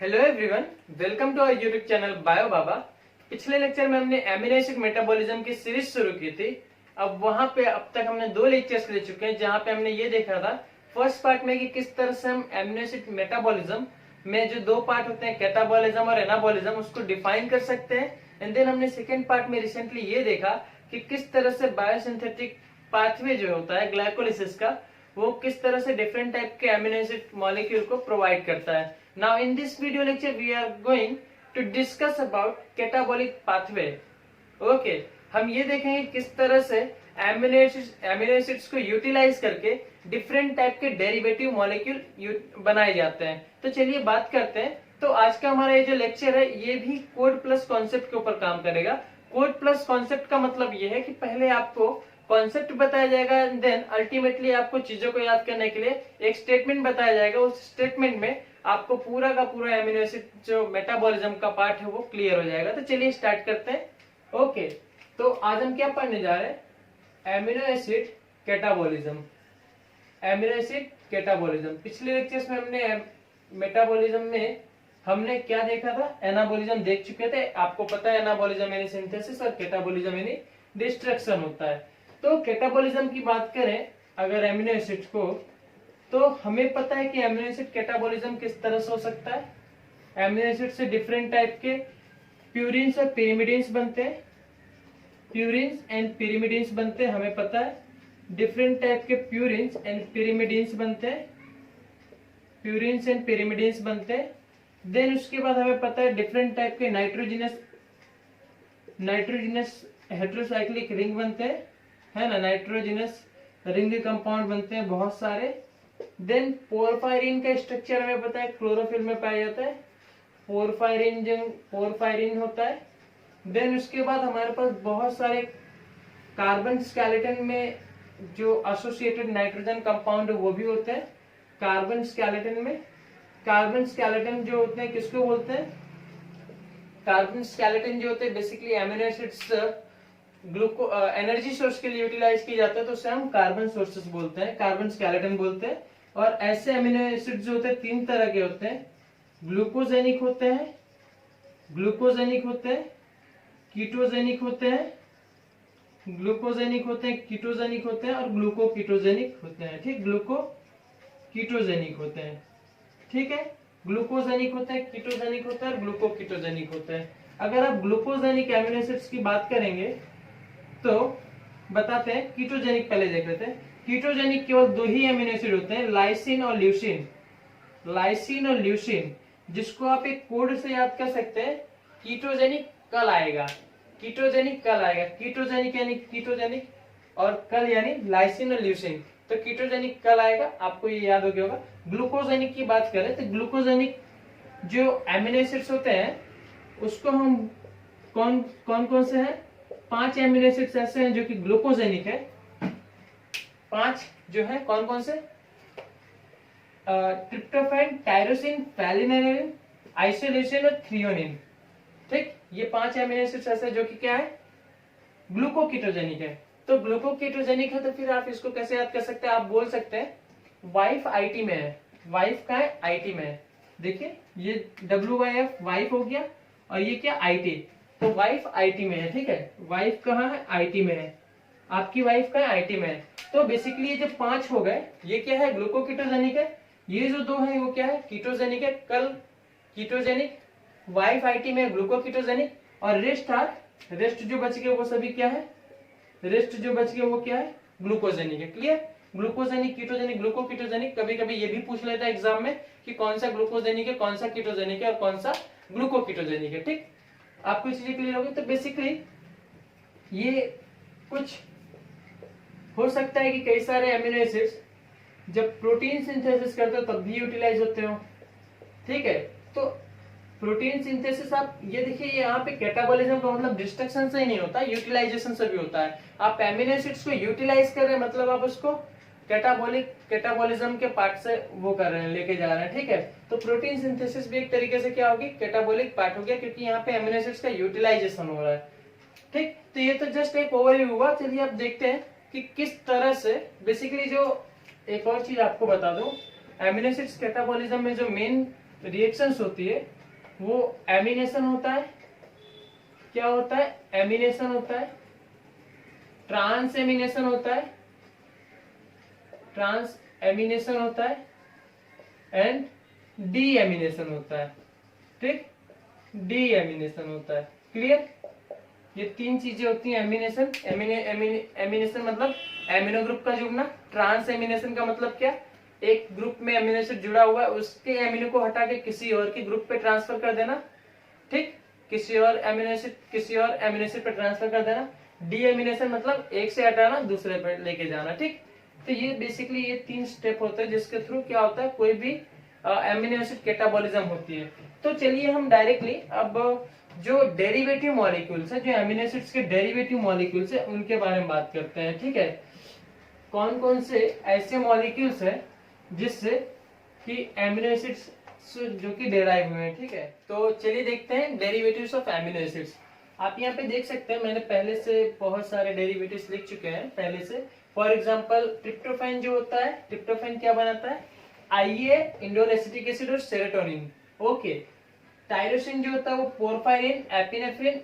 Hello everyone, welcome to our YouTube channel Bio Baba. पिछले lecture में हमने एमिनो एसिड मेटाबॉलिज्म की सीरीज शुरू की थी। अब वहां पे अब तक हमने 2 लेक्चर्स ले चुके हैं, जहां पे हमने ये देखा था फर्स्ट पार्ट में कि किस तरह से हम एमिनो एसिड मेटाबॉलिज्म में जो 2 पार्ट होते हैं कैटाबॉलिज्म और एनाबॉलिज्म उसको डिफाइन कर सकते हैं। एंड देन हमने सेकेंड पार्ट में रिसेंटली ये देखा कि किस तरह से बायोसिंथेटिक पाथवे जो होता है ग्लाइकोलिसिस का, वो किस तरह से डिफरेंट टाइप के एमिनो एसिड मॉलिक्यूल को प्रोवाइड करता है। Now in this video lecture we are going to discuss about catabolic pathway. Okay, हम ये देखेंगे किस तरह से एमिनो एसिड्स को यूटिलाइज करके डिफरेंट टाइप के डेरिवेटिव मॉलिक्यूल बनाए जाते हैं। तो चलिए बात करते हैं। तो आज का हमारा ये जो लेक्चर है ये भी कोड प्लस कॉन्सेप्ट के ऊपर काम करेगा। कोड प्लस कॉन्सेप्ट का मतलब ये है कि पहले आपको कॉन्सेप्ट बताया जाएगा, देन अल्टीमेटली आपको चीजों को याद करने के लिए एक स्टेटमेंट बताया जाएगा। उस स्टेटमेंट में आपको पूरा का पूरा एमिनो एसिड जो मेटाबॉलिज्म का पार्ट है वो क्लियर हो जाएगा। तो चलिए स्टार्ट करते हैं। ओके, तो आज हम क्या पढ़ने जा रहे हैं? Amino acid catabolism. Amino acid catabolism पिछले लेक्चर्स में हमने मेटाबॉलिज्म में हमने क्या देखा था? एनाबॉलिज्म देख चुके थे। आपको पता है एनाबॉलिज्म यानी सिंथेसिस और कैटाबॉलिज्म यानी डिस्ट्रक्शन होता है। तो कैटाबॉलिज्म की बात करें अगर एमिनो एसिड को, तो हमें पता है कि एमिनो एसिड कैटाबॉलिज्म किस तरह से हो सकता है। एमिनो एसिड से डिफरेंट टाइप के प्यूरिन्स और पिरिमिडिन्स बनते हैं। प्यूरिन्स एंड पिरिमिडिन्स बनते हैं, हमें पता है। डिफरेंट टाइप के प्यूरिन्स एंड पिरिमिडिन्स बनते हैं। प्यूरिन्स एंड पिरिमिडिन्स बनते हैं। देन उसके बाद हमें पता है डिफरेंट टाइप के नाइट्रोजिनस हेट्रोसाइक्लिक रिंग बनते हैं, है ना। नाइट्रोजिनस रिंग कंपाउंड बनते हैं बहुत सारे। देन पोरफायरिन का स्ट्रक्चर हमें पता है क्लोरोफिल में पाया जाता है। पोरफायरिन होता है। देन उसके बाद हमारे पास बहुत सारे कार्बन स्केलेटन में जो एसोसिएटेड नाइट्रोजन कंपाउंड वो भी होते हैं कार्बन स्केलेटन में। कार्बन स्केलेटन जो होते हैं किसको बोलते हैं? कार्बन स्केलेटन जो होते हैं basically amino acids ग्लूको energy source के लिए यूटिलाइज किए जाते हैं, तो उसे हम कार्बन सोर्सेस बोलते हैं, कार्बन स्केलेटन बोलते हैं। और ऐसे एमिनो एसिड्स जो होते हैं 3 तरह के होते हैं। ग्लूकोजेनिक होते हैं, कीटोजेनिक होते हैं, कीटोजेनिक होते हैं और ग्लूको कीटोजेनिक होते हैं। ठीक, ग्लूको कीटोजेनिक होते हैं। ठीक है, ग्लूकोजेनिक होते हैं, कीटोजेनिक होते हैं और ग्लूको कीटोजेनिक होते हैं। अगर आप ग्लूकोजेनिक एमिनो एसिड्स की बात करेंगे तो बताते हैं। कीटोजेनिक पहले देख लेते हैं। कीटोजेनिक केवल 2 ही एमिनो एसिड होते हैं, लाइसिन और ल्यूसीन। लाइसिन और ल्यूसीन, जिसको आप एक कोड से याद कर सकते हैं। कीटोजेनिक कल आएगा, कीटोजेनिक कल आएगा। कीटोजेनिक यानी कीटोजेनिक और कल यानी लाइसिन और ल्यूसीन। तो कीटोजेनिक कल आएगा, आपको ये याद हो गया होगा। ग्लूकोजेनिक की बात करें तो ग्लूकोजेनिक जो एमिनो एसिड्स होते हैं उसको हम कौन से हैं? 5 एमिनो एसिड्स ऐसे हैं जो कि ग्लूकोजेनिक है। 5 जो है कौन से? ट्रिप्टोफैन, टायरोसिन, वैलिन, आइसोल्यूसिन और थ्रियोनिन। ठीक, ये 5 एमिनो एसिड्स ऐसे जो कि क्या है? ग्लूकोकीटोजेनिक है। तो ग्लूकोकीटोजेनिक है तो फिर आप इसको कैसे याद कर सकते हैं? आप बोल सकते हैं वाइफ आईटी में है। वाइफ का है आईटी में है। देखिए ये WYF वाइफ हो गया और ये क्या? आईटी। तो वाइफ आईटी में है। ठीक है, वाइफ कहाँ है? आईटी में है। आपकी वाइफ का आईटी में है। तो बेसिकली ये जो 5 हो गए ये क्या है? ग्लूकोकीटोजेनिक है। ये जो 2 है वो क्या है? कीटोजेनिक है, कल कीटोजेनिक, वाइफ आईटी में ग्लूकोकीटोजेनिक। और रेस्ट जो बच गए वो सभी क्या है? रेस्ट जो बच गए वो क्या है? ग्लूकोजेनिक है। क्लियर? Glucogenic, ketogenic, glucoketogenic. कभी कभी ये भी पूछ लेता है एग्जाम में कि कौन सा ग्लूकोजेनिक है, कौन सा कीटोजेनिक है और कौन सा ग्लूकोकीटोजेनिक है। ठीक, आपको चीजें क्लियर होगी। तो बेसिकली ये कुछ हो सकता है कि कई सारे एमिनो एसिड्स जब प्रोटीन सिंथेसिस करते हो तब भी यूटिलाइज होते हो। ठीक है, तो प्रोटीन सिंथेसिस आप ये देखिए यहाँ पे कैटाबॉलिज्म का मतलब डिस्ट्रक्शन से ही नहीं होता, यूटिलाइजेशन से भी होता है। आप एमिनो एसिड्स को यूटिलाइज कर रहे हैं मतलब आप उसको कैटाबॉलिज्म के पार्ट से वो कर रहे हैं, लेके जा रहे हैं। ठीक है, तो प्रोटीन सिंथेसिस भी एक तरीके से क्या होगी? कैटाबॉलिक पार्ट हो गया, क्योंकि यहाँ पे एमिनो एसिड्स का यूटिलाइजेशन हो रहा है। ठीक, तो ये तो जस्ट एक ओवरव्यू हुआ। चलिए आप देखते हैं कि किस तरह से बेसिकली जो एक और चीज आपको बता दूं, एमिनो एसिड्स कैटाबॉलिज्म में जो मेन रिएक्शंस होती है वो एमिनेशन होता है, क्या होता है, एमिनेशन होता है, ट्रांस एमिनेशन होता है, ट्रांस एमिनेशन होता है एंड डी एमिनेशन होता है। ठीक, डी एमिनेशन होता है। क्लियर, ये तीन चीजें होती हैं। एमिनेशन, एमिनेशन मतलब एमिनो ग्रुप का जुड़ना। ट्रांस एमिनेशन का मतलब क्या, एक ग्रुप में एमिनो एसिड जुड़ा हुआ है उसके एमिनो को हटा के किसी और के ग्रुप पे ट्रांसफर कर देना। ठीक, किसी और एमिनो एसिड पे ट्रांसफर कर देना। डी एमिनेशन मतलब एक से हटाना दूसरे पे लेके जाना। ठीक, तो ये बेसिकली ये तीन स्टेप होते हैं जिसके थ्रू क्या होता है, कोई भी एमिनो एसिड कैटाबॉलिज्म होती है। तो चलिए हम डायरेक्टली अब जो डेरिवेटिव मॉलिक्यूल्स है, जो एमिनो एसिड्स के डेरिवेटिव मॉलिक्यूल्स है, उनके बारे में बात करते हैं। ठीक है, कौन कौन से ऐसे मॉलिक्यूल्स है जिससे कि एमिनो एसिड्स जो कि डेराइव हुए हैं। ठीक है, तो चलिए देखते हैं डेरिवेटिव्स ऑफ एमिनो एसिड्स। आप यहाँ पे देख सकते हैं मैंने पहले से बहुत सारे डेरिवेटिव्स लिख चुके हैं पहले से। फॉर एग्जांपल ट्रिप्टोफैन जो होता है, ट्रिप्टोफैन क्या बनाता है, आईए, इंडोल एसिटिक एसिड और सेरोटोनिन। ओके, टायरोसिन जो होता है वो porphyrin, epinephrine,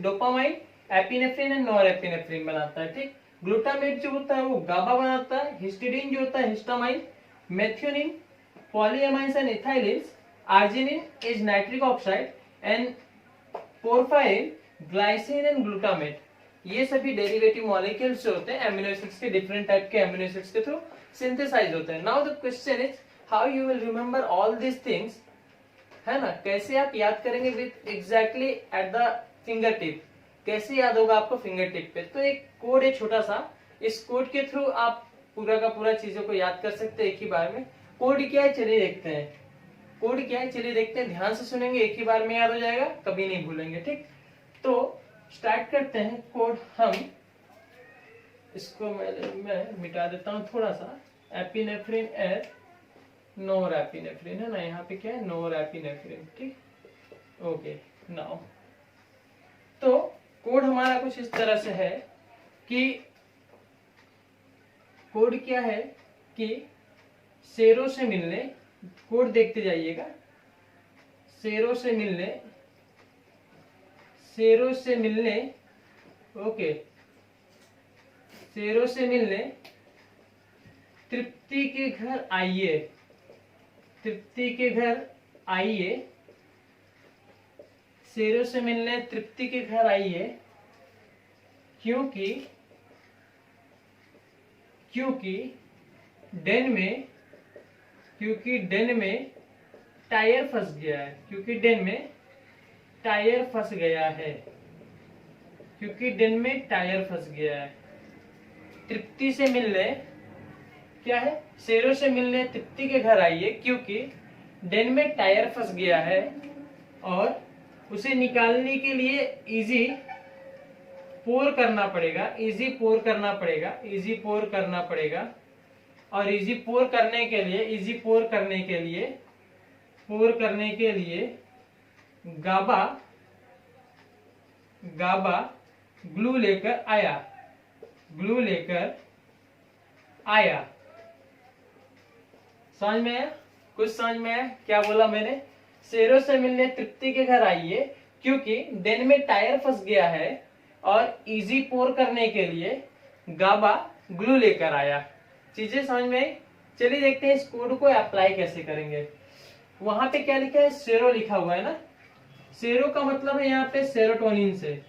dopamine, epinephrine and norepinephrine बनाता है। ठीक, ग्लूटामेट जो होता है वो गाबा बनाता है। हिस्टिडीन जो होता है histamine, methionine, polyamines and ethylenes, arginine is nitric oxide and porphyrin, glycine and glutamate. ये सभी डेरिवेटिव मॉलिक्यूल्स जो होते हैं एमिनो एसिड्स के, डिफरेंट टाइप के एमिनो एसिड्स के थ्रू सिंथेसाइज होते हैं। Now the question is how you will remember all this things, है ना, कैसे आप याद करेंगे with exactly at the finger tip, कैसे याद होगा आपको फिंगर टिप पे। तो एक कोड है छोटा सा, इस कोड के थ्रू आप पूरा का पूरा चीजों को याद कर सकते हैं एक ही बार में। कोड क्या है चलिए देखते हैं, कोड क्या है चलिए देखते हैं, ध्यान से सुनेंगे, एक ही बार में याद हो जाएगा, कभी नहीं भूलेंगे। ठीक, तो स्टार्ट करते हैं कोड हम। इसको मैं मिटा देता हूँ थोड़ा सा। एपिनेफ्रिन एयर, नोरएपिनेफ्रिन है ना, यहाँ पे क्या है, नोरएपिनेफ्रिन। ठीक, ओके। नाउ तो कोड हमारा कुछ इस तरह से है कि कोड क्या है कि सेरो से मिलने, कोड देखते जाइएगा, सेरो से मिलने, सेरो से मिलने, ओके, सेरो से मिलने तृप्ति के घर आइए, तृप्ति के घर आइए, सेरो से मिलने तृप्ति के घर आइए, क्योंकि डेन में, क्योंकि डेन में टायर फंस गया है, क्योंकि डेन में टायर फंस गया है, क्योंकि डेन में टायर फंस गया है। तृप्ति से मिलने क्या है, सेरो से मिलने तृप्ति के घर आइए क्योंकि डेन में टायर फंस गया है और उसे निकालने के लिए इजी पोर करना पड़ेगा, इजी पोर करना पड़ेगा, इजी पोर करना पड़ेगा। और इजी पोर करने के लिए, इजी पोर करने के लिए, पोर करने के लिए गाबा, गाबा ग्लू लेकर आया, ग्लू लेकर आया। समझ में आया, कुछ समझ में आया क्या बोला मैंने? सेरो से मिलने तृप्ति के घर आइए क्योंकि डेन में टायर फंस गया है और इजी पोर करने के लिए गाबा ग्लू लेकर आया। चीजें समझ में आई? चलिए देखते हैं इस कोड को अप्लाई कैसे करेंगे। वहां पे क्या लिखा है, सेरो लिखा हुआ है ना। सेरो का मतलब है यहाँ पे सेरोटोनिन से,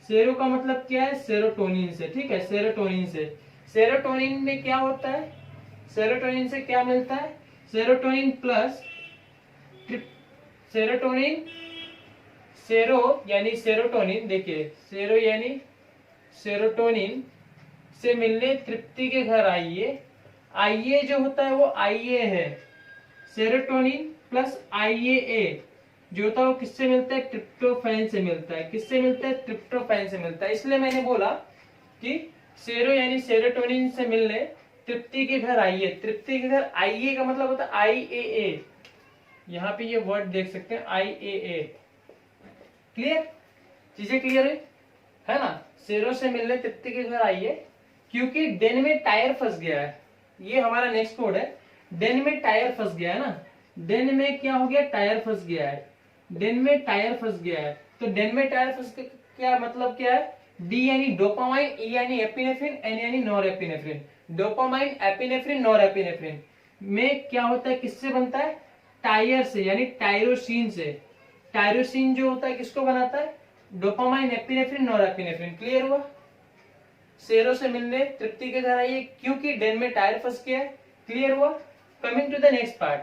सेरो का मतलब क्या है, सेरोटोनिन से। ठीक है, सेरोटोनिन से। सेरोटोनिन में क्या होता है, सेरोटोनिन से क्या मिलता है, सेरोटोनिन प्लस सेरोटोनिन, सेरो यानी सेरोटोनिन, देखिए सेरो यानी सेरोटोनिन से मिलने तृप्ति के घर आइए। आइए जो होता है वो आइए है, सेरोटोनिन प्लस आइए जो होता है वो किससे मिलता है, ट्रिप्टोफैन से मिलता है। किससे मिलता है, ट्रिप्टोफैन से मिलता है। इसलिए मैंने बोला कि सेरो यानी सेरोटोनिन से मिलने तृप्ति के घर आइए। तृप्ति के घर आइए का मतलब होता है IAA, यहाँ पे ये वर्ड देख सकते हैं IAA। क्लियर, चीजें क्लियर है ना। सेरो से मिलने तृप्ति के घर आइए क्योंकि डेन में टायर फंस गया है। ये हमारा नेक्स्ट कोड है, डेन में टायर फंस गया है ना, देन में क्या हो गया, टायर फंस गया है, देन में टायर फंस गया है। तो देन में टायर फंस गया क्या मतलब क्या है, डी यानी डोपामाइन, ई यानी एपिनेफ्रिन, एन यानी नॉरएपिनेफ्रिन। डोपामाइन, एपिनेफ्रिन, नॉरएपिनेफ्रिन में क्या होता है, किससे बनता है, टायर से यानी टायरोसिन से। टायरोसिन जो होता है किसको बनाता है, डोपामाइन, एपिनेफ्रिन, नॉरएपिनेफ्रिन। क्लियर हुआ। शेरों से मिलने तृप्ति के घर आइए क्योंकि डेन में टायर फंस गया है। क्लियर हुआ। Coming to the next part,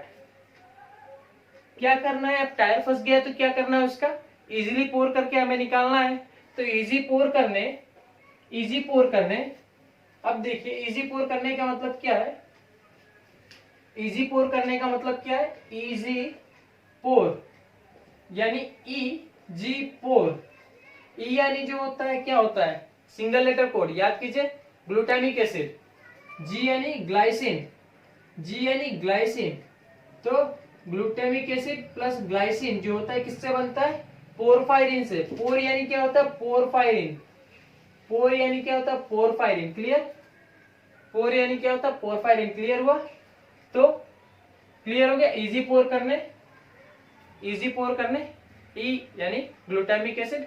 क्या करना है, अब टायर फंस गया है तो क्या करना है, उसका इजीली पोर करके हमें निकालना है। तो इजी पोर करने अब देखिए इजी पोर करने का मतलब क्या है, इजी पोर करने का मतलब क्या है, इजी पोर यानी जी पोर। ई यानी जो होता है क्या होता है, सिंगल लेटर कोड, याद कीजिए, ग्लूटामिक एसिड। जी यानी ग्लाइसिन, जी यानी ग्लाइसिन। तो ग्लूटामिक एसिड प्लस ग्लाइसिन जो होता है किससे बनता है, पोरफायरिन से। पोर यानी क्या होता है, पोरफायरिन। पोर यानी क्या होता है, पोरफायरिन। क्लियर। पोर यानी क्या होता है, पोरफायरिन। क्लियर हुआ। तो क्लियर हो गया। इजी पोर करने, इजी पोर करने, ई यानी ग्लूटामिक एसिड,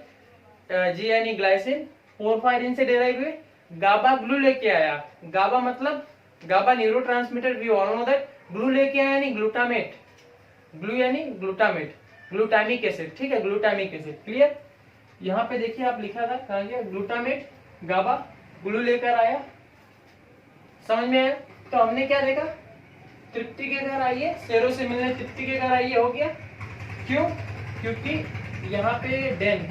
जी यानी ग्लाइसिन, पोरफायरिन से डेराइव हुए। गाबा ग्लू लेके आया, गाबा मतलब GABA neurotransmitter, we all know that. Glu लेके आया यानी ग्लूटामेट, ग्लू यानी ग्लूटामेट, ग्लूटामिक एसिड। ठीक है, ग्लूटामिक एसिड। क्लियर। यहाँ पे देखिए आप लिखा था, कहा गया ग्लूटामेट, गाबा ग्लू लेकर आया। समझ में आया। तो हमने क्या देखा, तृप्ति के घर आइए, शेरों से मिलने तृप्ति के घर आइए हो गया। क्यों, क्योंकि यहाँ पे डेन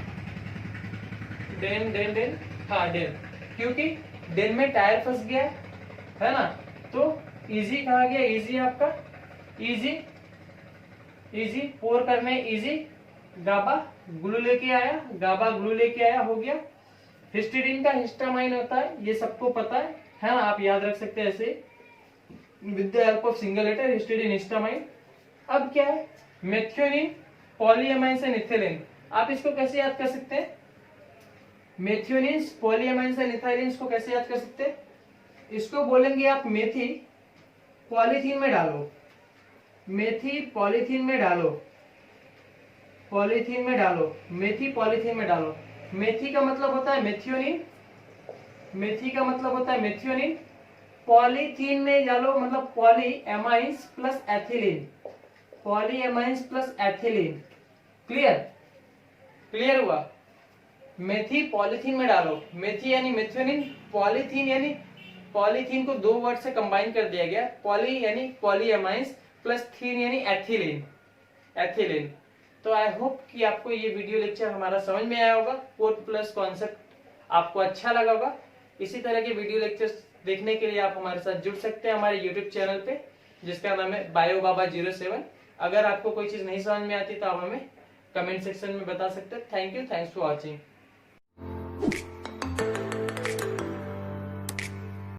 डेन डेन डेन हाँ डेन, क्योंकि डेन में टायर फंस गया है ना। तो इजी कहा गया, इजी आपका इजी, इजी पोर करने, इजी गाबा ग्लू लेके आया, गाबा ग्लू लेके आया हो गया। हिस्टीडीन का हिस्टामाइन होता है, ये सबको पता है ना, आप याद रख सकते हैं ऐसे with the help of single letter, histidine, histamine. अब क्या है, मेथियोनिन, पॉलीएमाइन्स एंड इथिलीन। आप इसको कैसे याद कर सकते हैं, मेथियोनिन, पॉलीएमाइन्स एंड इथिलीन को कैसे याद कर सकते हैं, इसको बोलेंगे आप मेथी पॉलीथीन में डालो, मेथी पॉलीथीन में डालो, पॉलीथीन में डालो, मेथी पॉलीथीन में डालो। मेथी का मतलब होता है मेथियोनिन, मेथी का मतलब होता है मेथियोनिन, पॉलीथीन में डालो मतलब polyamines plus ethylene, polyamines plus ethylene. Clear, clear हुआ। मेथी पॉलीथीन में डालो, मेथी यानी मेथियोनिन, पॉलीथीन यानी पॉलीथीन को दो वर्ड से कंबाइन कर दिया गया, पॉली यानी पॉलीएमाइन्स प्लस थीन यानी एथिलीन, एथिलीन। तो आई होप कि आपको ये वीडियो लेक्चर हमारा समझ में आया होगा, पोर प्लस कॉन्सेप्ट आपको अच्छा लगा होगा। इसी तरह के वीडियो लेक्चर्स देखने के लिए आप हमारे साथ जुड़ सकते हैं हमारे यूट्यूब चैनल पे, जिसका नाम है बायो बाबा 07। अगर आपको कोई चीज नहीं समझ में आती तो आप हमें कमेंट सेक्शन में बता सकते हैं। Thank you, thanks for watching.